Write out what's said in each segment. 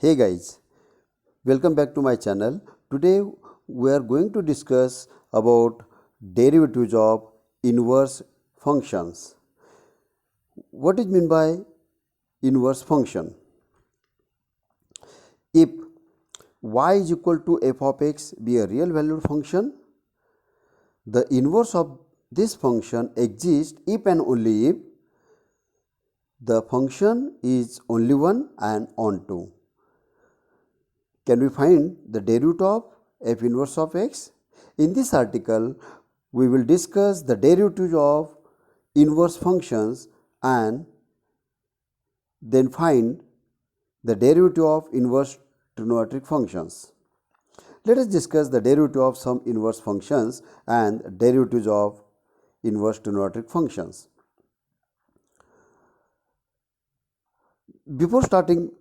Hey guys, welcome back to my channel. Today we are going to discuss about derivatives of inverse functions. What is meant by inverse function? If y is equal to f of x be a real valued function, the inverse of this function exists if and only if the function is only one and onto. Can we find the derivative of f inverse of x? In this article, we will discuss the derivatives of inverse functions and then find the derivative of inverse trigonometric functions. Let us discuss the derivative of some inverse functions and derivatives of inverse trigonometric functions. Before starting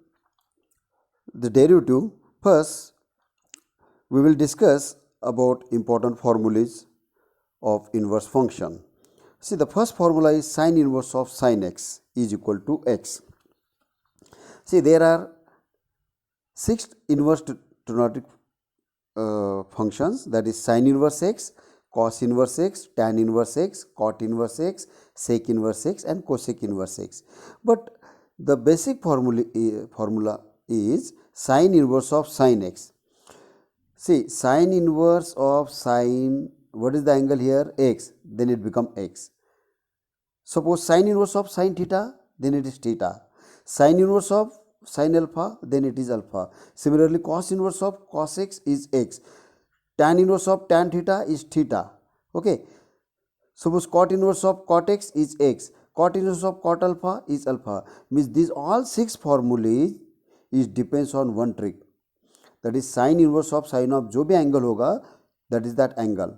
the derivative, first we will discuss about important formulas of inverse function. See, the first formula is sin inverse of sin x is equal to x. See, there are 6 inverse trigonometric functions, that is sin inverse x, cos inverse x, tan inverse x, cot inverse x, sec inverse x and cosec inverse x. But the basic formula is sin inverse of sin x. See, sin inverse of sin, what is the angle here? X, then it become x. Suppose sin inverse of sin theta, then it is theta. Sin inverse of sin alpha, then it is alpha. Similarly, cos inverse of cos x is x. Tan inverse of tan theta is theta. Okay. Suppose cot inverse of cot x is x. Cot inverse of cot alpha is alpha. Means these all 6 formulas is depends on one trick. That is sin inverse of sin of जो भी angle होगा that is that angle.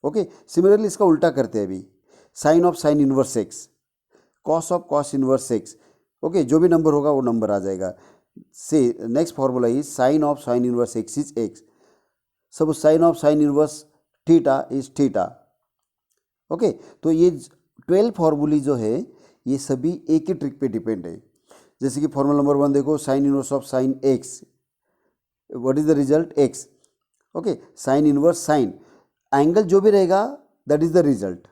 Okay. Similarly इसका उल्टा करते हैं अभी, sin of sin inverse x, cos of cos inverse x. Okay, जो भी नंबर होगा वो नंबर आ जाएगा. Say next formula is sin of sin inverse x is x. Suppose sin of sin inverse theta is theta. Okay, तो ये 12 फॉर्मूले जो है ये सभी एक ही ट्रिक पे डिपेंड है. जैसे कि फॉर्मूला नंबर 1 देखो, sign inverse of sine x, what is the result? X. Okay, sine inverse sine, angle जो भी रहेगा दैट इज द रिजल्ट.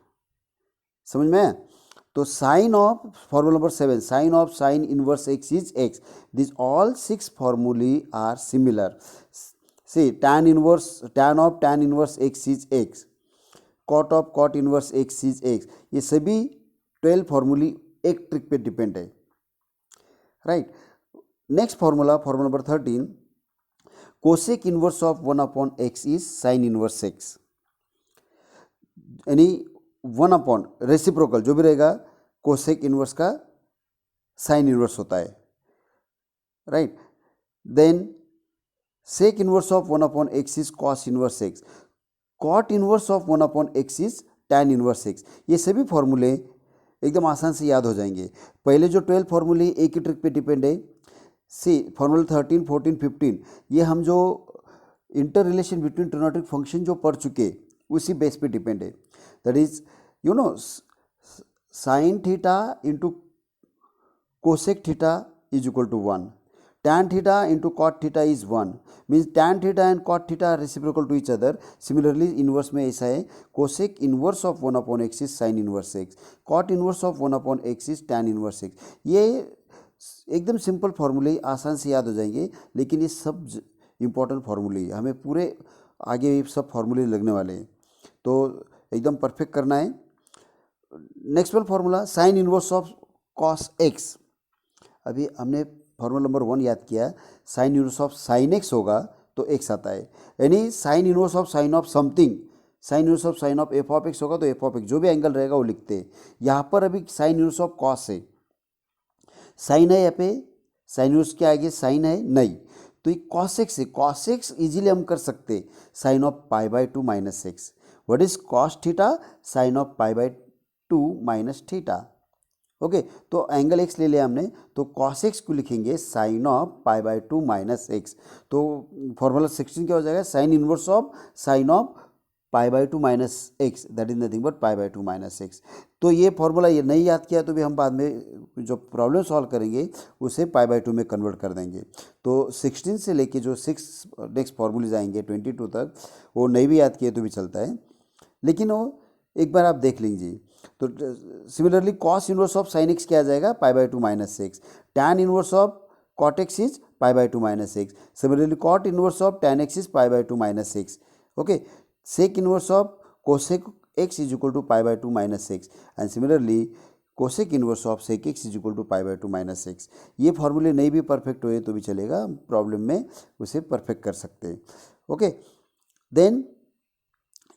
समझ में? तो sine of formula number 7, sine of sine inverse x is x. This all 6 फॉर्मूले are similar. See tan inverse, tan of tan inverse x is x, cot of cot inverse x is x. ये सभी 12 फॉर्मूले एक trick पे depend है. Right. Next formula, formula number 13, cosec inverse of 1 upon x is sine inverse x. यानी 1 upon reciprocal जो भी रहेगा कोसेक इनवर्स का साइन इनवर्स होता है. Right. Then sec inverse of 1 upon x is cos inverse x. Cot inverse of 1 upon x is tan inverse x. ये सभी फॉर्मूले एकदम आसान से याद हो जाएंगे. पहले जो 12 फॉर्मूले एक ही ट्रिक पे डिपेंड है. सी फॉर्मूला 13, 14, 15 ये हम जो inter relation between trigonometric function जो पढ़ चुके उसी बेस पे डिपेंड है. That is you know sine theta into cosec theta is equal to 1. tan theta into cot theta is 1. Means tan theta and cot theta are reciprocal to each other. Similarly inverse में ऐसा है, cosec inverse of 1 upon x is sin inverse x, cot inverse of 1 upon x is tan inverse x. ये एकदम simple फार्मूले आसान से याद हो जाएंगे, लेकिन ये सब इम्पोर्टेंट फार्मूले हमें पूरे आगे सब फार्मूले लगने वाले हैं, तो एकदम परफेक्ट करना है. नेक्स्ट वाला formula sign inverse of cos x. अभी हमने फॉर्मूला नंबर 1 याद किया, sign inverse of sine x होगा तो एक्स आता है. यानी sign inverse of sine of something, sign inverse of sine of f of x होगा तो एफ ऑफ एक्स, जो भी एंगल रहेगा वो लिखते हैं. यहाँ पर अभी साइन इनवर्स ऑफ कॉस है, साइन है यहाँ पे, साइन इनवर्स के आगे साइन है नहीं, तो ये कॉस एक्स है. कॉस एक्स इजीली हम कर सकते, sine of pi by 2 minus x. What is cos theta? Sine of pi by 2 minus theta. Okay, तो एंगल एक्स ले लिया हमने, तो कॉस एक्स को लिखेंगे sine of pi by 2 minus x. तो फॉर्मूला 16 क्या हो जाएगा? Sine inverse of sine of pi by two minus x, that is nothing but pi by two minus x. तो ये फॉर्मूला ये नहीं याद किया तो भी हम बाद में जो प्रॉब्लम सॉल्व करेंगे उसे पाई बाई टू में कन्वर्ट कर देंगे। तो 16 से लेके जो 6 नेक्स्ट फॉर्मूलेज आएंगे 22 तक, वो नहीं भी याद किए तो भी चलता है, लेकिन वो एक बार आप देख लीजिए। तो similarly cos inverse of sine x क्या आ जाएगा, pi by two minus x. Tan inverse of cot x is pi by two minus x. Similarly cot inverse of tan x is pi by two minus x. Okay, sec inverse of cosec x is equal to pi by 2 minus x, and similarly cosec inverse of sec x is equal to pi by 2 minus x। ये फॉर्मूले नहीं भी perfect हुए तो भी चलेगा, problem में उसे परफेक्ट कर सकते हैं। ओके, देन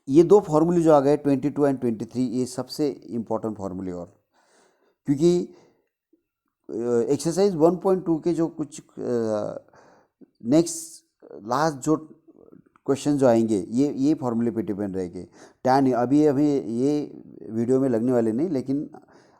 ये दो फार्मूले जो आ गए 22 एंड 23, ये सबसे इम्पोर्टेंट फार्मूले, और क्योंकि एक्सरसाइज 1.2 के जो कुछ नेक्स्ट लास्ट जो क्वेश्चन जो आएंगे ये फॉर्मूले पे डिपेंड रहेंगे। टैन अभी हमें ये वीडियो में लगने वाले नहीं, लेकिन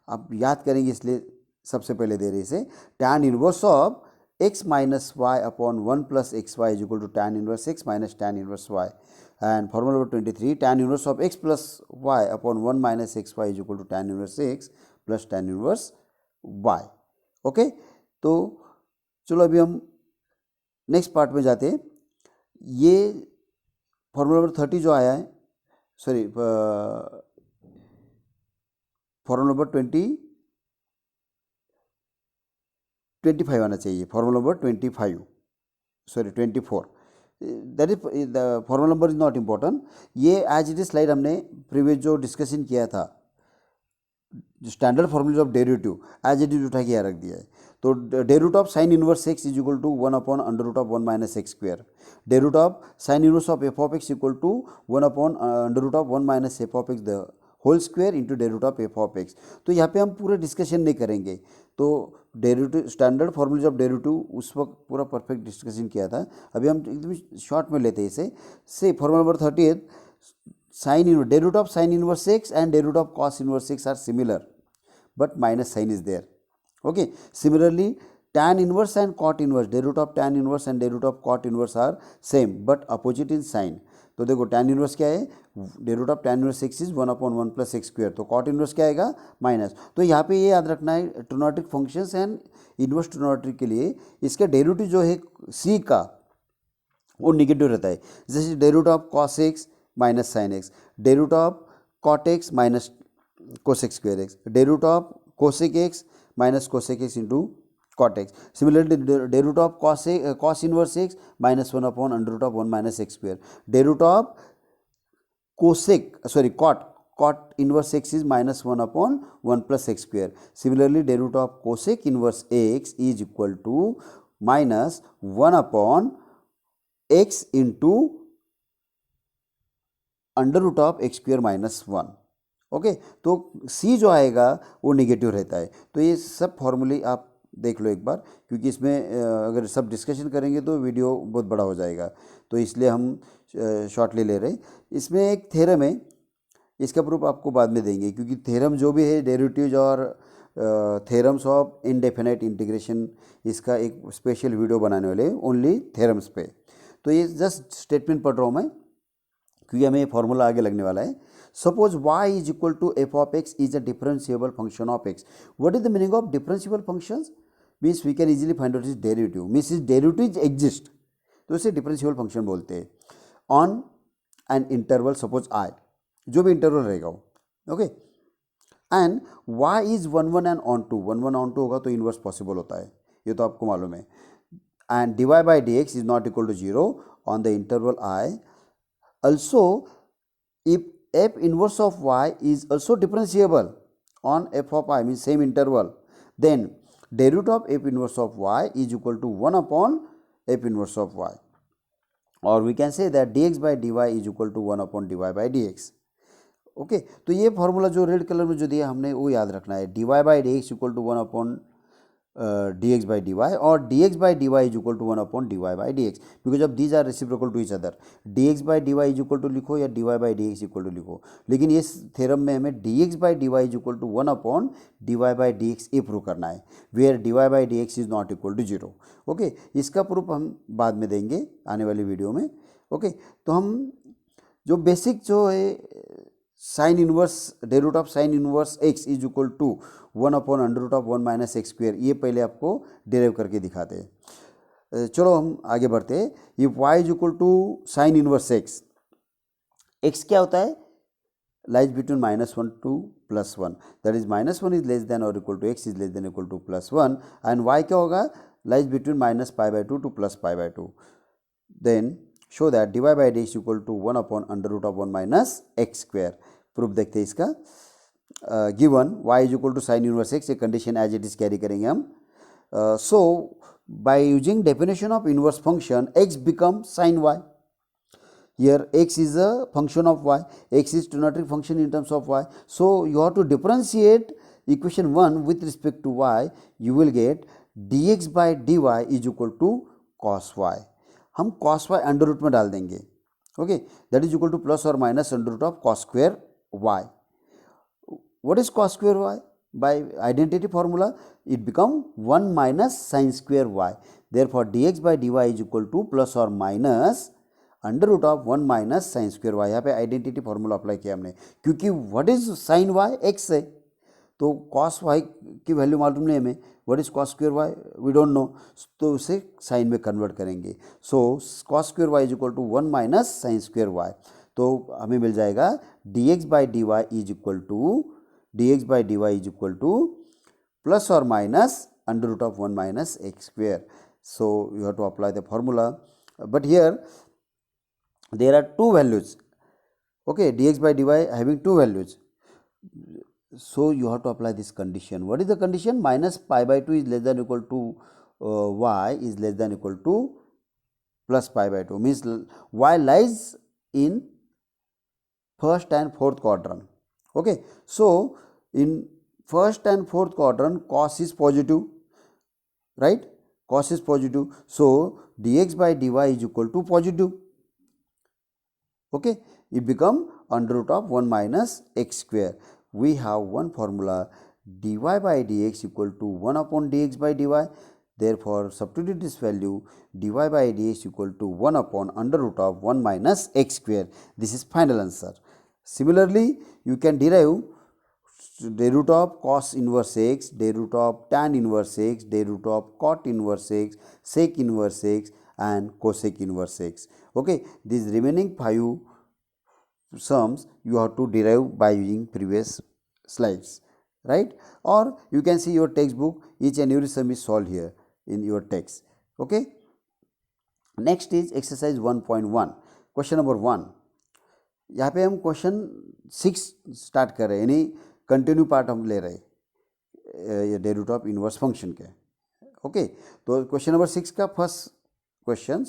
आप याद करेंगे इसलिए सबसे पहले दे रहे इसे। Tan inverse of x minus y upon 1 plus x y is equal to tan inverse x minus tan inverse y. And formula number 23, tan inverse of x plus y upon 1 minus x y is equal to tan inverse x plus tan inverse y. Okay, तो चलो अभी हम next part में जाते हैं। ये formula number 30 जो आया है, सॉरी फॉर्मूला नंबर 25 आना चाहिए, formula number 25, sorry 24, that is the formula number is not important. ये एज इट इज स्लाइड हमने प्रीवियस जो डिस्कशन किया था, स्टैंडर्ड फॉर्मूले of derivative as it is उठा के यहाँ रख दिया है। तो day root of sine inverse x is equal to 1 upon under root of 1 minus x square. Day root of sine inverse of f of x equal to 1 upon under root of 1 minus f of x the whole square into day root of f of x. तो यहाँ पे हम पूरे discussion नहीं करेंगे, तो derivative standard फॉर्मूले of derivative उस वक्त पूरा परफेक्ट डिस्कशन किया था। अभी हम एकदम शॉर्ट में लेते हैं इसे। से formula number 30, sine inverse day root of sine inverse x and day root of cos inverse x are similar but minus sign is there. Okay, similarly tan inverse and cot inverse, day root of tan inverse and day root of cot inverse are same but opposite in sign। तो देखो tan inverse क्या है, day root of tan inverse x is 1 upon 1 plus x square, तो cot inverse क्या आएगा, minus. तो यहाँ पे ये याद रखना है, trigonometric functions and inverse trigonometric के लिए इसका डेरिवेटिव जो है c का वो निगेटिव रहता है। जैसे day root of cos x minus sine x, day root of cot x minus cosec square x, day root of cosec x minus cosec x into cot x. Similarly, day root of cos inverse x minus 1 upon under root of 1 minus x square. Day root of cot inverse x is minus 1 upon 1 plus x square. Similarly, day root of cosec inverse x is equal to minus 1 upon x into under root of x square minus 1। Okay, तो c जो आएगा वो negative रहता है। तो ये सब फॉर्मूले आप देख लो एक बार, क्योंकि इसमें अगर सब डिस्कशन करेंगे तो वीडियो बहुत बड़ा हो जाएगा, तो इसलिए हम शॉर्टली ले रहे हैं। इसमें एक थ्योरम है, इसका प्रूफ आपको बाद में देंगे, क्योंकि थ्योरम जो भी है डेरिवेटिव्स और थ्योरम्स ऑफ इनडेफिनाइट इंटीग्रेशन, इसका एक स्पेशल वीडियो बनाने वाले ओनली थ्योरम्स पे। तो ये जस्ट स्टेटमेंट पढ़ रहा हूँ मैं, क्योंकि हमें ये फॉर्मूला आगे लगने वाला है। Suppose y is equal to f of x is a differentiable function of x. What is the meaning of differentiable functions? Means we can easily find out its derivative. Means its derivatives exist, तो इसे differentiable function बोलते हैं। On an interval suppose I, जो भी interval रहेगा वो, okay? And y is 1 1 and on 2, 1 1 on 2 होगा तो inverse possible होता है, ये तो आपको मालूम है। And dy by dx is not equal to 0 on the interval I. Also, if f inverse of y is also differentiable on f of I, means same interval, then derivative of f inverse of y is equal to 1 upon f inverse of y, or we can say that dx by dy is equal to 1 upon dy by dx। Okay, तो ये formula जो red colour में जो दिया हमने वो याद रखना है, dy by dx equal to 1 अपॉन dx by dy, और dx by dy is equal to 1 upon dy by dx, because of these are reciprocal to each other। dx by dy is equal to लिखो या dy by dx equal to लिखो, लेकिन इस theorem में हमें dx by dy is equal to 1 upon dy by dx ये prove करना है, where dy by dx is not equal to 0। Okay, इसका प्रूफ हम बाद में देंगे आने वाली वीडियो में। ओके, तो हम जो बेसिक जो है sine inverse day root of sine inverse x is equal to 1/√(1 - x square, ये पहले आपको डिराइव करके दिखाते हैं। चलो हम आगे बढ़ते हैं। ये y is equal to sine inverse x, x क्या होता है, lies between -1 to +1, that is -1 is less than और equal to x is less than equal to +1, and y क्या होगा, lies between -π/2 to +π/2। Then show that dy by dx equal to 1/√(1 - x square. Proof देखते हैं इसका। Given y is equal to sine inverse x, ये condition as it is carry करेंगे हम। So by using definition of inverse function x become sine y। Here x is a function of y, x is ternary function in terms of y, so you have to differentiate equation 1 with respect to y, you will get dx by dy is equal to cos y। हम cos y under root में डाल देंगे, okay, that is equal to plus और minus under root of cos square y। what is cos square y? By identity formula it become 1 minus sin square y, therefore dx by dy is equal to plus और minus under root of 1 minus sine square y. यहाँ पे identity formula apply किया हमने, क्योंकि what is sine y, x है, तो cos y की value मालूम नहीं हमें, what is cos square y we don't know, तो उसे साइन में कन्वर्ट करेंगे। So cos square y is equal to 1 minus sine square y, तो हमें मिल जाएगा d x by D y is equal to plus और minus under root of 1 minus x square. So you have to apply the formula, but here there are two values, okay, dx by dy having two values, so you have to apply this condition. What is the condition? -π/2 is less than equal to y is less than equal to plus π/2, means y lies in first and fourth quadrant, okay, so in first and fourth quadrant cos is positive, right, cos is positive, so dx by dy is equal to positive, okay, it become under root of 1 minus x square. We have one formula, dy by dx equal to 1 upon dx by dy, therefore substitute this value, dy by dx equal to 1 upon under root of 1 minus x square. This is final answer. Similarly, you can derive day root of cos inverse x, day root of tan inverse x, day root of cot inverse x, sec inverse x and cosec inverse x. Okay, these remaining 5 sums you have to derive by using previous slides, right, or you can see your textbook, each and every sum is solved here in your text, okay. Next is exercise 1.1, question number 1। यहाँ पे हम question 6 start कर रहे हैं, यानी continue part हम ले रहे हैं day root of inverse function के, ओके। तो क्वेश्चन नंबर 6 का first question,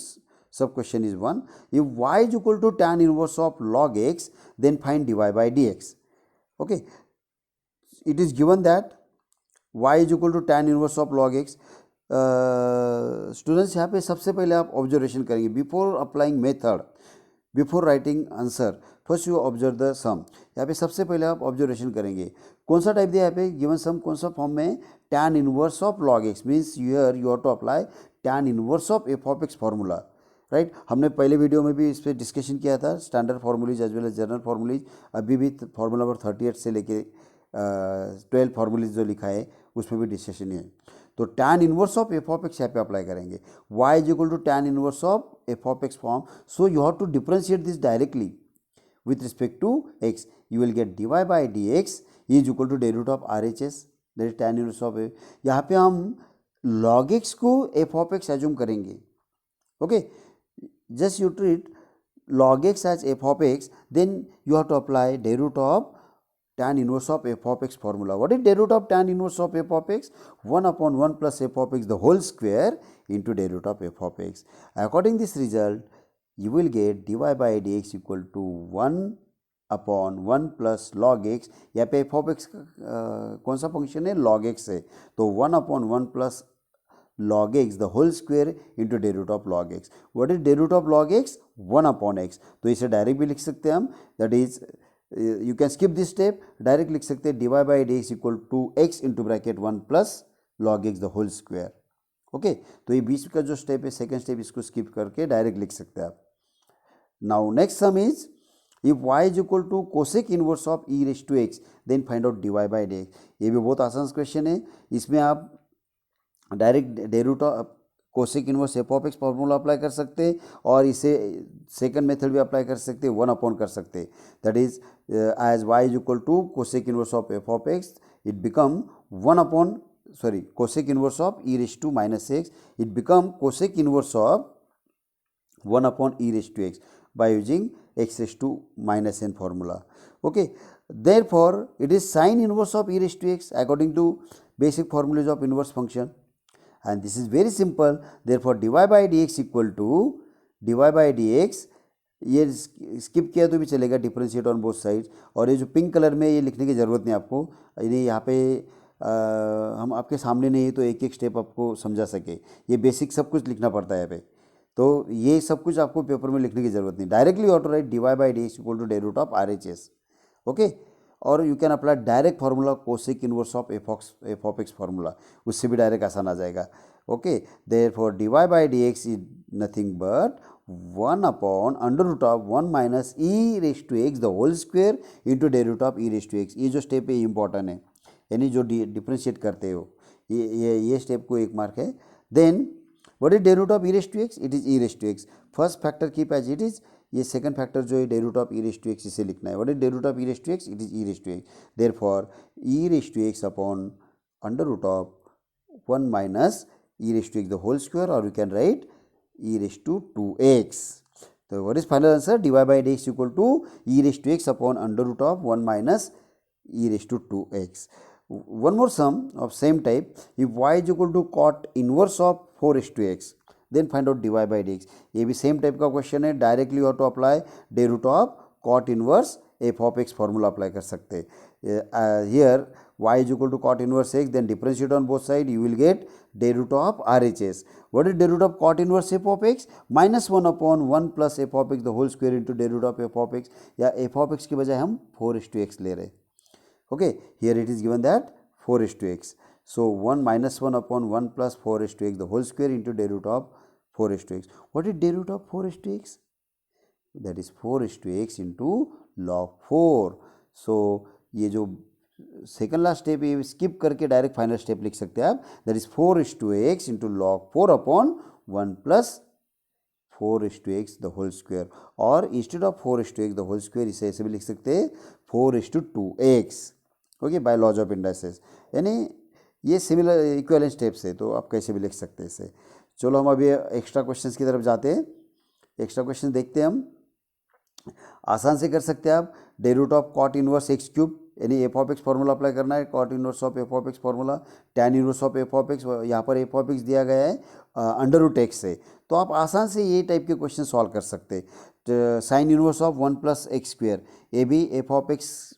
sub question is 1, if y is equal to tan inverse of log x then find dy by dx, okay, it is given that y is equal to tan inverse of log x। Students यहाँ पे सबसे पहले आप observation करेंगे, before applying method, before writing answer, first you observe the sum. यहाँ पे सबसे पहले आप ऑब्जर्वेशन करेंगे कौन सा टाइप दिया है, यहाँ पे गिवन सम कौन सा फॉर्म में, tan inverse of log x, means here you have to apply tan inverse of f of x formula, right. हमने पहले वीडियो में भी इस पर डिस्कशन किया था, standard formulae as well as general formulae. अभी भी फार्मूला नंबर 38 से लेके 12 फार्मूलीज जो लिखा है उसमें भी डिस्कशन है। तो tan inverse of f of x यहाँ पे अप्लाई करेंगे, y is equal to tan inverse of f of x form, so you have to differentiate this directly with respect to x, you will get dy by dx is equal to day root of RHS, that is tan inverse of a। यहाँ पे हम log x को f of x assume करेंगे, okay, just you treat log x as f of x, then you have to apply day root of tan inverse of f of x formula. What is day root of tan inverse of f of x? 1 upon 1 plus f of x the whole square into day root of f of x. According this result, you will get dy by dx equal to 1 upon 1 plus log x। यहाँ पे f of x कौन सा function है, log x है, तो 1 upon 1 plus log x the whole square into day root of log x। What is day root of log x? 1 upon x। तो इसे direct भी लिख सकते हैं हम, that is you can skip this step, direct लिख सकते हैं dy by dx equal to x into bracket 1 plus log x the whole square, okay. तो ये बीच का जो स्टेप है, सेकेंड स्टेप, इसको स्किप करके डायरेक्ट लिख सकते हैं आप। Now next sum is if y is equal to cosec inverse of e raise to x then find out dy by d x. ये भी बहुत आसान क्वेश्चन है, इसमें आप direct derivative cosec inverse f of x formula apply कर सकते हैं और इसे सेकंड मेथड भी अप्लाई कर सकते हैं, 1 अपॉन कर सकते हैं। That is as y is equal to cosec inverse of f of x it become 1 upon cosec inverse of e raise to minus x, it become cosec inverse of 1 upon e raised to x by using x raised to minus n formula. Okay, therefore it is sine inverse of e raised to x according to basic formulas of inverse function, and this is very simple. Therefore dy by dx equal to dy by dx, ये skip किया तो भी चलेगा, differentiate on both sides. और ये जो pink colour में ये लिखने की ज़रूरत नहीं आपको, ये यहाँ पे हम आपके सामने नहीं है तो एक एक स्टेप आपको समझा सके, ये बेसिक सब कुछ लिखना पड़ता है यहाँ पे, तो ये सब कुछ आपको पेपर में लिखने की ज़रूरत नहीं। Directly auto write dy by d x equal to derivative of RHS। Okay, और you can apply direct formula cosec inverse of f of x formula, उससे भी डायरेक्ट आसान आ जाएगा। Okay, therefore dy by d x is nothing but 1 upon under root of 1 minus e raise to x the whole square into derivative of e raise to x. ये जो step है ये important है, यानी जो डिफ्रेंशिएट करते हो ये स्टेप को 1 मार्क है। Then what is derivative of e raised to x? It is e raised to x. First factor keep as it is. ये second factor जो है derivative of e raised to x इसे लिखना है। What is derivative of e raised to x? It is e raised to x. Therefore e raised to x upon under root of 1 minus e raised to x the whole square, or we can write e raised to 2x. So what is final answer? dy by dx equal to e raised to x upon under root of 1 minus e raised to 2x. One more sum of same type. If y is equal to cot inverse of 4 raised to x, then find out dy by dx. ये भी same type का question है, directly auto apply derivative of cot inverse f of x formula apply कर सकते हैं। Here y is equal to cot inverse x, then differentiate on both side, you will get derivative of RHS. What is derivative of cot inverse f of x? Minus 1 upon 1 plus f of x the whole square into derivative of f of x, या f of x की बजाय हम 4 raised to x ले रहे हैं। Okay, here it is given that 4 raised to x. So 1 minus 1 upon 1 plus 4 raised to x the whole square into derivative of 4 raised to x. What is derivative of 4 raised to x? That is 4 raised to x into log 4. So ये जो second last step ये skip करके direct final step लिख सकते हैं आप, that is 4 raised to x into log 4 upon 1 plus 4 raised to x the whole square, और instead of 4 raised to x the whole square इसे ऐसे भी लिख सकते हैं 4 raised to 2x। Okay, by laws of indices, यानी ये similar equivalent steps है, तो आप कैसे भी लिख सकते हैं इसे। चलो हम अभी एक्स्ट्रा क्वेश्चंस की तरफ जाते हैं। एक्स्ट्रा क्वेश्चन देखते हैं हम, आसान से कर सकते हैं आप। Derivative of cot inverse x cube, यानी f of x formula apply करना है, cot inverse of f of x formula, tan inverse of f of x, यहाँ पर एफ ऑफ एक्स दिया गया है अंडर रूट एक्स से, तो आप आसान से ये टाइप के क्वेश्चन सॉल्व कर सकते हैं। Sign inverse of 1 plus x square, ये भी F of x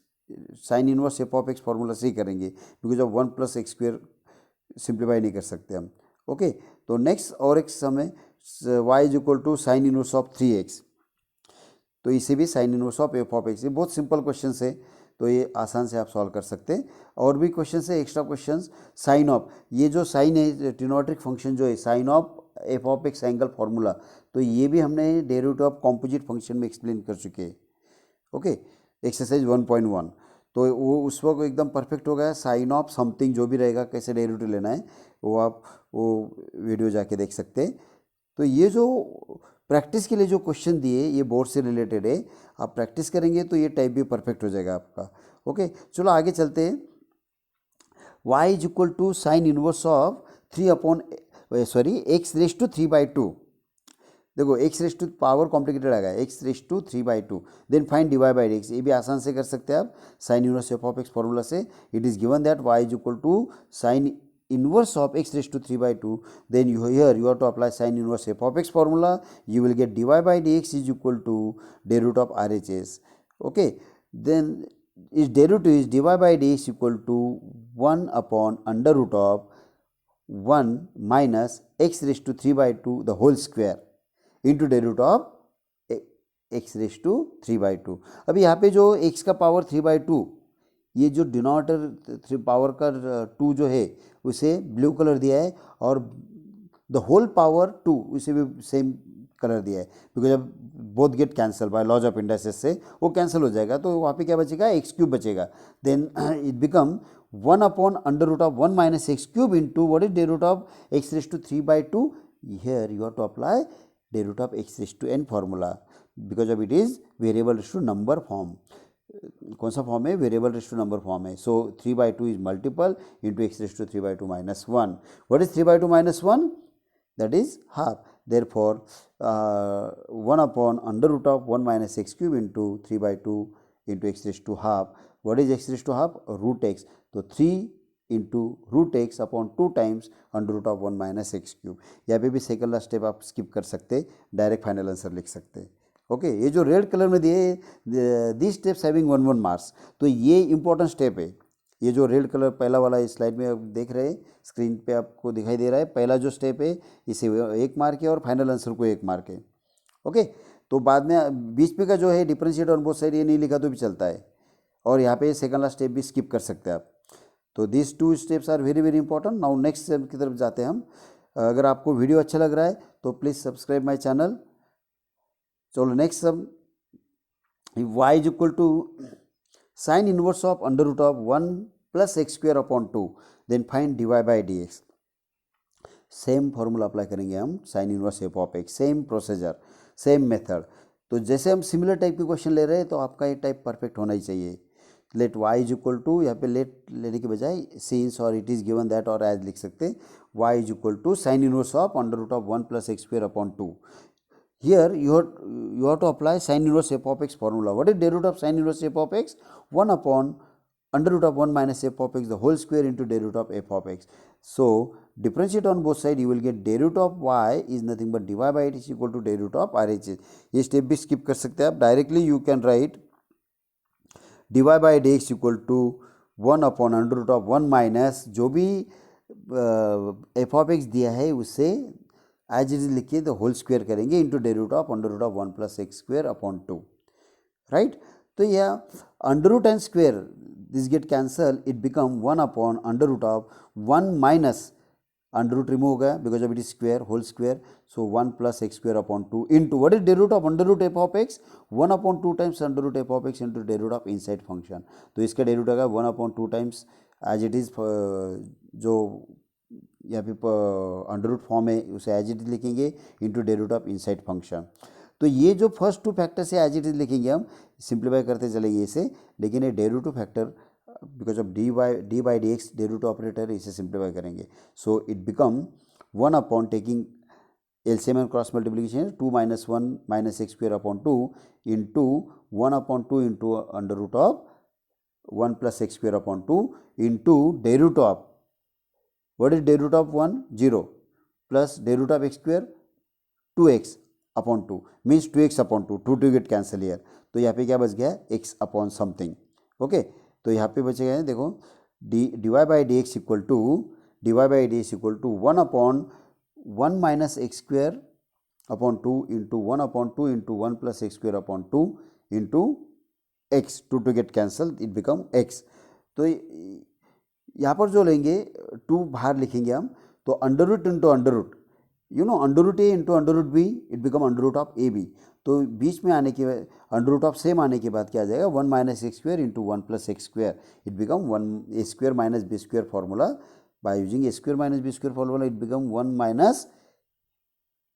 sign inverse f of x formula से ही करेंगे, because of 1 plus x square simplify नहीं कर सकते हम। ओके, तो नेक्स्ट और एक सम है y is equal to sine inverse of 3x, तो इसे भी sine inverse of f of x, ये बहुत सिंपल क्वेश्चन है, तो ये आसान से आप सॉल्व कर सकते हैं। और भी क्वेश्चन है एक्स्ट्रा क्वेश्चन, साइन ऑफ, ये जो साइन है ट्रिग्नोमेट्रिक फंक्शन जो है sine of f of x angle formula, तो ये भी हमने डेरिवेटिव ऑफ कॉम्पोजिट फंक्शन में एक्सप्लेन कर चुके हैं। ओके, एक्सरसाइज 1.1, तो वो उस वक्त एकदम परफेक्ट हो गया। साइन ऑफ समथिंग जो भी रहेगा, कैसे डेरिवेटिव लेना है वो आप वो वीडियो जाके देख सकते हैं। तो ये जो प्रैक्टिस के लिए जो क्वेश्चन दिए ये बोर्ड से रिलेटेड है, आप प्रैक्टिस करेंगे तो ये टाइप भी परफेक्ट हो जाएगा आपका। ओके, चलो आगे चलते हैं। y is equal to sine inverse of 3 upon x raise to 3/2। देखो x raise to power complicated आ गया, x raise to 3/2, then find d y by d x, ये भी आसान से कर सकते हैं आप sine inverse f of x formula से। It is given that y is equal to sine inverse of x raised to 3/2, then you have to apply sin inverse f of x formula, you will get dy by dx is equal to derivative of RHS. Okay, then its derivative is dy by dx equal to 1 upon under root of 1 minus x raised to 3/2 the whole square into derivative of x raised to 3/2। अभी यहाँ पे जो x का power 3/2, ये जो denominator power का 2 जो है उसे ब्लू कलर दिया है, और द होल पावर 2 उसे भी सेम कलर दिया है, बिकॉज जब both get cancel by laws of indices से वो कैंसिल हो जाएगा, तो वहाँ पे क्या बचेगा, एक्स क्यूब बचेगा. Then it become 1/√1 minus x cube into what is day root of x raised to 3/2. Here you have to apply day root of x raised to n formula because of it is variable raised to number form. कौन सा form है, variable raised to number form है. So 3/2 is multiple into x raised to 3/2 minus 1. What is 3/2 minus 1? That is half. Therefore 1/√1 minus x cube into 3/2 into x raised to half. What is x raised to half? Root x. तो 3 into root x upon 2 times √1 minus x cube. यहाँ पे भी second last step आप skip कर सकते, direct final answer लिख सकते. Okay ये जो रेड कलर में दिए दिस स्टेप्स हैविंग 1 मार्क्स, तो ये इंपॉर्टेंट स्टेप है. ये जो रेड कलर पहला वाला इस स्लाइड में आप देख रहे हैं, स्क्रीन पे आपको दिखाई दे रहा है, पहला जो स्टेप है इसे 1 मार्क है और फाइनल आंसर को 1 मार्क है. ओके तो बाद में बीच में का जो है डिफरेंशिएट ऑन बोथ साइड ये नहीं लिखा तो भी चलता है, और यहाँ पे सेकंड लास्ट स्टेप भी स्किप कर सकते हैं आप. तो this 2 steps are very very important. Now next step की तरफ जाते हैं हम. अगर आपको वीडियो अच्छा लग रहा है तो प्लीज़ सब्सक्राइब माई चैनल. चलो next sub y is equal to sine inverse of √1 plus x square upon 2. Then find dy/dx. Same formula apply करेंगे हम, sine inverse f of x, same procedure, same method. तो जैसे हम similar type के question ले रहे हैं तो आपका ये टाइप परफेक्ट होना ही चाहिए. Let y is equal to, यहाँ पे लेट लेने के बजाय सिंस और इट इज़ गिवन दैट और एज लिख सकते. y is equal to sine inverse of √1 plus x square upon 2. Here you have to apply sin inverse f of x formula. What is day root of sin inverse f of x? 1/√1 minus f of x the whole square into day root of f of x. So differentiate on both sides, you will get day root of y is nothing but dy by it is equal to day root of RHS. ये step भी skip कर सकते हैं आप. Directly you can write dy by dx equal to 1/√1 minus जो भी f of x दिया है उससे एज इट इज लिखिए, द होल स्क्वेयर करेंगे into day root of √1 plus x square upon 2. Right, तो यह under and square this get cancel, it become 1/√1 minus under root remove हो गया because of it is square, whole square. So 1 plus x square upon 2 into what is day root of √f of x? 1/2 times √f of x into day root of inside function. तो इसका day root आएगा 1/2 times as it is, जो यहाँ पे under root form है उसे as it is लिखेंगे into day root of inside function. तो ये जो फर्स्ट 2 फैक्टर्स है एज इट इज लिखेंगे, हम सिंप्लीफाई करते चलेंगे इसे. लेकिन ये the root factor because of dy/dx the root operator, इसे सिंप्लीफाई करेंगे. So it become 1 upon taking LCM and cross multiplication 2 - 1 minus x square upon 2 into 1/2 into under root of 1 plus x square upon 2 into day root of, what is day root of 1? 0 plus day root of x square 2x upon 2 means 2x upon 2, 2 get cancel here. तो यहाँ पे क्या बच गया, x upon something. Okay तो यहाँ पे बचेगा, देखो dy/dx equal to 1/1 minus x square upon 2 into 1/2 into 1 plus x square upon 2 into x, 2 get cancel, it become x. तो यहाँ पर जो लेंगे 2 बाहर लिखेंगे हम, तो under root into under root, you know under root a into under root b, it become under root of a b. तो बीच में आने के अंडर रूट ऑफ सेम आने के बाद क्या आ जाएगा, 1 minus x square into 1 plus x square, it become 1 a square minus b square formula. By using a square minus b square formula it become 1 minus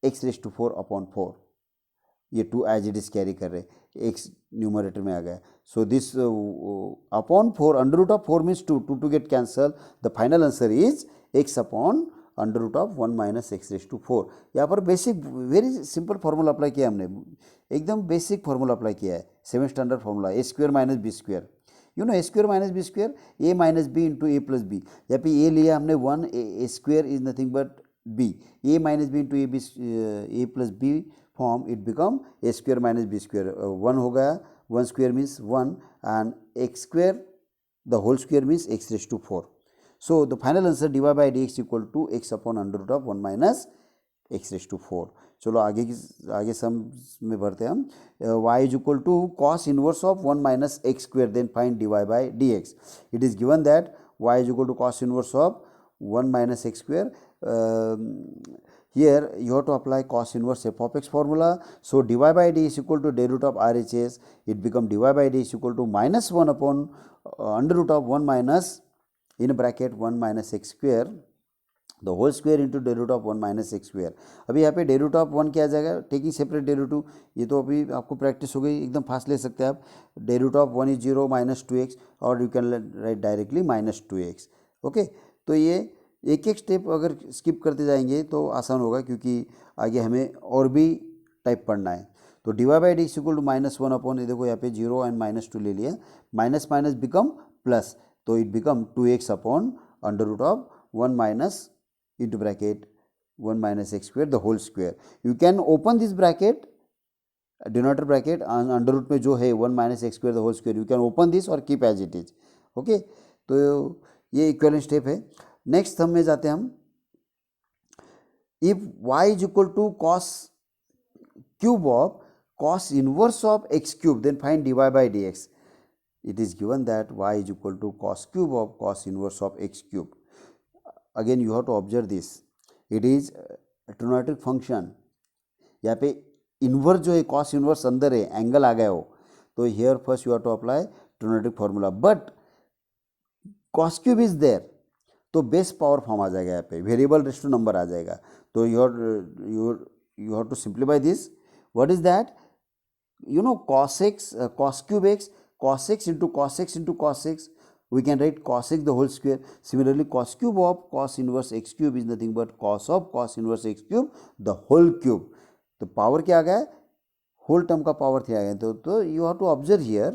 x raise to 4 upon 4. ये 2 as it is carry कर रहे, x numerator में आ गया. So this upon 4, under root of 4 means 2 get cancel. The final answer is x upon under root of 1 minus x raise to 4. यहाँ पर basic very simple formula apply किया हमने, एकदम बेसिक फार्मूला अप्लाई किया है, 7 standard formula, a square minus b square. You know a square minus b square, a minus b into a plus b. यहाँ पे ए लिया हमने 1, a square is nothing but b, a minus b into a plus b form, it become a square minus b square. 1 हो गया, 1 square means 1 and x square the whole square means x raise to 4. So the final answer dy/dx equal to x upon under root of 1 minus x raise to 4. चलो आगे sum में बढ़ते हैं हम. y is equal to cos inverse of 1 minus x square, then find dy/dx. It is given that y is equal to cos inverse of 1 minus x square. here you have to apply cos inverse f of x formula. So dy by d is equal to day root of RHS. It become dy by d is equal to minus 1 upon under root of 1 minus in bracket 1 minus x square the whole square into day root of 1 minus x square. अभी यहाँ पे day root of 1 क्या आ जाएगा, taking separate day root 2. ये तो अभी आपको प्रैक्टिस हो गई, एकदम फास्ट ले सकते हैं आप. Day root of 1 is 0 minus 2x और you can write directly minus 2x. Okay, तो ये एक एक स्टेप अगर स्किप करते जाएंगे तो आसान होगा, क्योंकि आगे हमें और भी टाइप पढ़ना है. तो d y by d equal to minus 1 upon, ये देखो यहाँ पे 0 एंड माइनस 2 ले लिया, माइनस माइनस बिकम प्लस, तो it become 2x upon under root of 1 minus into bracket 1 minus x square the whole square. You can open this bracket, denominator bracket, under root में जो है 1 minus x square the whole square, you can open this or keep as it is. okay, तो ये equivalent step है. Next हम में जाते हैं हम. if y is equal to cos cube of cos inverse of x cube, then find dy by dx. It is given that y is equal to cos cube of cos inverse of x cube. Again you have to observe this, it is trigonometric function. यहाँ पे inverse जो है cos inverse अंदर है, angle आ गया हो, तो here first you have to apply trigonometric formula. But cos cube is there, तो बेस पावर फॉर्म आ जाएगा, यहाँ पे वेरिएबल रेस्ट टू नंबर आ जाएगा. तो you have to simplify this. What is that, you know cos x, cos cube x, cos x into cos x into cos x, we can write cos x the whole square. Similarly cos cube of cos inverse x cube is nothing but cos of cos inverse x cube the whole cube. तो power क्या आ गया है, whole term का power क्या आ गया. तो you have to observe here.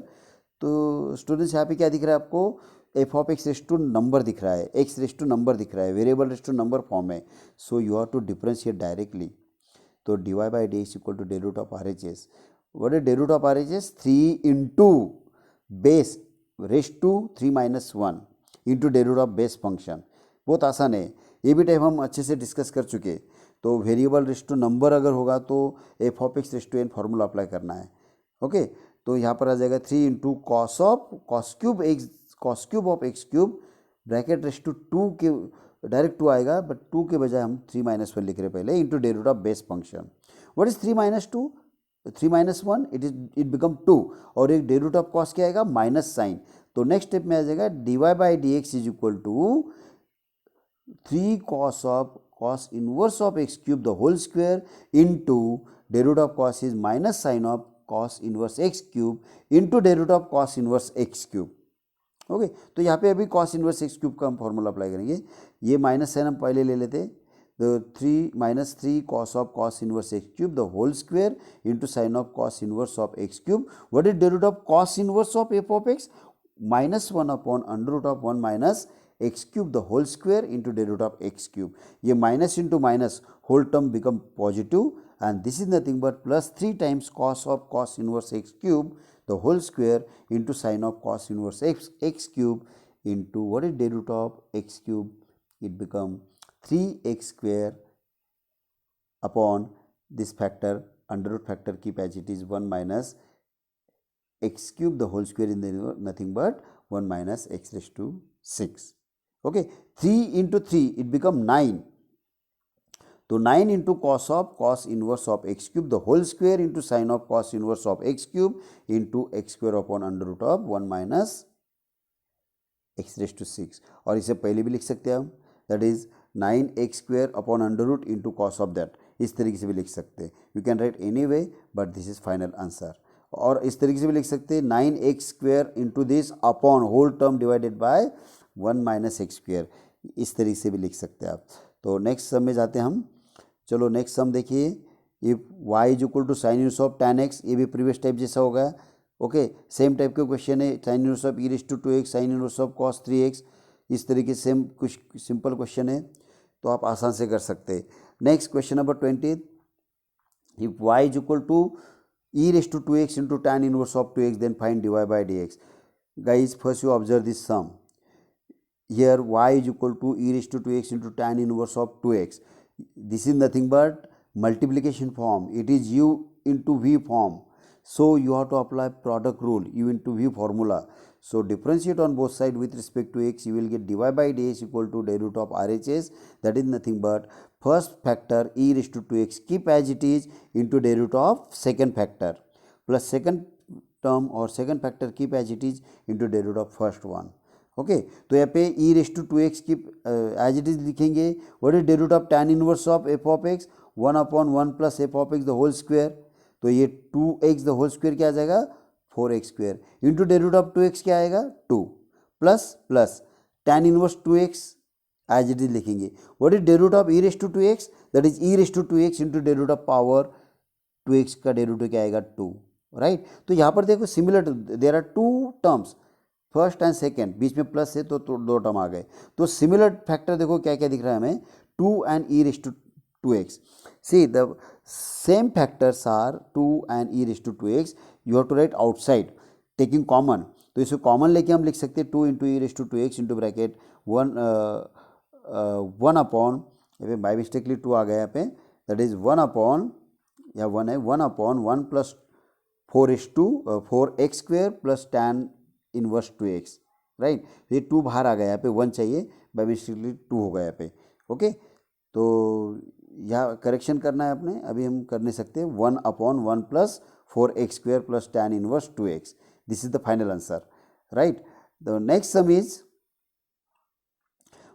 तो स्टूडेंट्स यहाँ पे क्या दिख रहा है आपको, F of x raise to number दिख रहा है, एक्स रेस टू नंबर दिख रहा है, variable raise to number form है. So you have to differentiate directly. तो d y by d is equal to डे root of R H S. What is day root of R H S, 3 into base raise to 3 minus 1 into day root of base function. बहुत आसान है, ये भी type हम अच्छे से discuss कर चुके. तो वेरिएबल रेस टू नंबर अगर होगा तो F of x raise to n formula apply करना है. ओके, तो यहाँ पर आ जाएगा 3 into cos of cos cube x, cos cube of x cube bracket raise to 2 के डायरेक्ट 2 आएगा, बट 2 के बजाय हम 3 माइनस 1 लिख रहे पहले, into day root of base function. What is 3 minus 2, 3 minus 1, it become 2, और एक डे रूट ऑफ कॉस क्या आएगा, माइनस साइन. तो नेक्स्ट स्टेप में आ जाएगा d y by d x is equal to 3 cos of cos inverse of x cube the whole square into day root of cos is minus sine of cos inverse x cube into day root of cos inverse x cube. Okay, तो यहाँ पे अभी cos inverse x cube का हम formula apply करेंगे. ये minus sign हम पहले ले लेते. The 3 minus 3 cos of cos inverse x cube the whole square into sin of cos inverse of x cube. What is the root of cos inverse of f of x? Minus 1 upon under root of 1 minus x cube the whole square into the root of x cube. ये minus into minus whole term become positive, and this is nothing but plus 3 times cos of cos inverse x cube the whole square into sin of cos inverse x cube into what is the root of x cube? It become 3x square upon this factor, under root factor keep as it is, 1 minus x cube the whole square in the nothing but 1 minus x raised to 6. Okay, 3 into 3 it become 9. So 9 into cos of cos inverse of x cube the whole square into sin of cos inverse of x cube into x square upon under root of 1 minus x raised to 6. और इसे पहले भी लिख सकते हैं हम, that is 9x square upon under root into cos of that. इस तरीके से भी लिख सकते हैं. You can write any way, but this is final answer. और इस तरीके से भी लिख सकते हैं 9x square into this upon whole term divided by 1 minus x square. इस तरीके से भी लिख सकते हैं आप. तो नेक्स्ट सम में जाते हैं हम. चलो नेक्स्ट सम देखिए. If y is equal to sine inverse of tan x, ये भी प्रीवियस टाइप जैसा होगा. ओके, सेम टाइप के क्वेश्चन है. Sine inverse of e raise to 2x, sine inverse of cos 3x, इस तरीके से सेम कुछ सिंपल क्वेश्चन है, तो आप आसान से कर सकते हैं. Next question number 20. If y is equal to e raise to 2x into tan inverse of 2x, then find dy by dx. Guys first you observe this sum. Here y is equal to e raise to 2x into tan inverse of 2x. This is nothing but multiplication form. It is u into v form. So you have to apply product rule, u into v formula. So differentiate on both sides with respect to x, you will get dy by dx equal to day root of RHS, that is nothing but first factor e raised to 2x keep as it is into derivative of second factor plus second term और second factor keep as it is into derivative of first one. Okay, तो यहाँ पे e raised to 2x keep as it is लिखेंगे। What is derivative of tan inverse of f of x 1/1 plus f of x the whole square. तो ये 2x the whole square क्या आ जाएगा 4x square into derivative of 2x क्या आएगा 2 plus plus tan inverse 2x as it is लिखेंगे। What is derivative of e raised to 2x that is e raised to 2x into derivative of power 2x का derivative क्या आएगा 2 right. तो यहाँ पर देखो similar there are two terms first and second, बीच में प्लस है तो दो टर्म आ गए। तो सिमिलर फैक्टर देखो क्या क्या दिख रहा है हमें 2 and e raised to 2x। See the same factors are 2 and e raised to 2x you have to write outside taking common. तो इसे कॉमन लेके हम लिख सकते हैं 2 into e raised to 2x into bracket 1 upon by mistakenly 2 आ गया यहाँ पे दैट इज 1 अपॉन या 1 है 1/1 plus 4x square plus tan inverse 2x right. ये 2 बाहर आ गया यहाँ पे 1 चाहिए बाई मिस्टेकली 2 हो गया यहाँ पे। ओके, तो यहाँ करेक्शन करना है अपने, अभी हम कर नहीं सकते 1/1 plus 4x square plus tan inverse 2x। This is the final answer right. The next sum is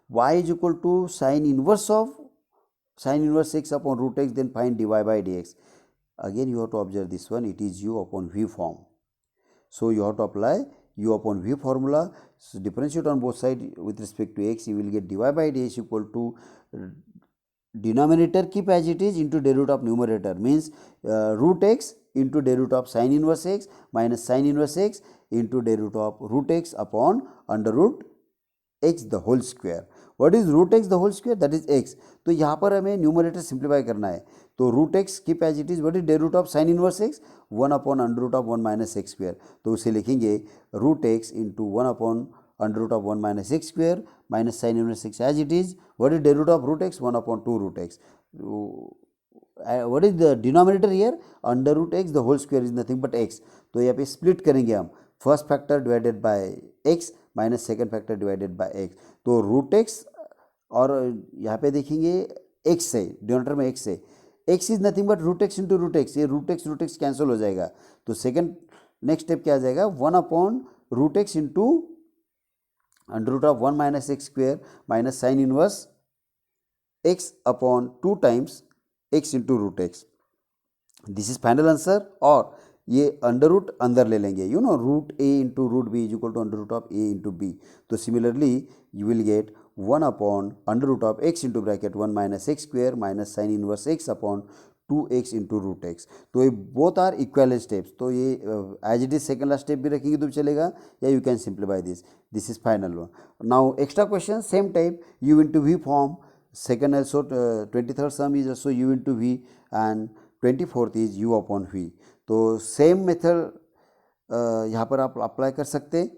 y is equal to sin inverse x upon root x, then find dy by dx. Again you have to observe this one, it is u upon v form, so you have to apply u upon v formula. So differentiate on both sides with respect to x, you will get dy by dx equal to denominator keep as it is into derivative of numerator, means root x into derivative of sin inverse x minus sin inverse x into derivative of root x upon under root x the whole square. What is root x the whole square? That is x. तो यहाँ पर हमें numerator simplify करना है, तो root x keep as it is. What is derivative of sine inverse x 1 upon under root of 1 minus x square. तो उसे लिखेंगे root x into 1 upon under root of 1 minus x square minus sine inverse x as it is. What is derivative of root x 1 upon 2 root x. What is the denominator here under root x the whole square is nothing but x. तो यहाँ पे split करेंगे हम, first factor divided by x minus second factor divided by x. तो root x और यहाँ पे देखेंगे एक्स है, डिनोमिनेटर में एक्स है, x is nothing but root x into root x. ये रूट एक्स कैंसिल हो जाएगा, तो सेकेंड नेक्स्ट स्टेप क्या आ जाएगा 1 upon root x into under root of 1 minus x square minus sine inverse x upon 2 times x into root x. This is final answer. और ये under root अंदर ले लेंगे, you know root a into root b is equal to under root of a into b. तो similarly you will get 1 upon under root of x into bracket 1 minus x square minus sine inverse x upon 2x into root x. तो ये both are equal steps, तो ये as it is second last step भी रखेंगे तो चलेगा, या you can simplify this. This is final one. Now extra question same type u into v form, second also 23rd sum is also u into v and 24th is u upon v। तो same method यहाँ पर आप apply कर सकते हैं।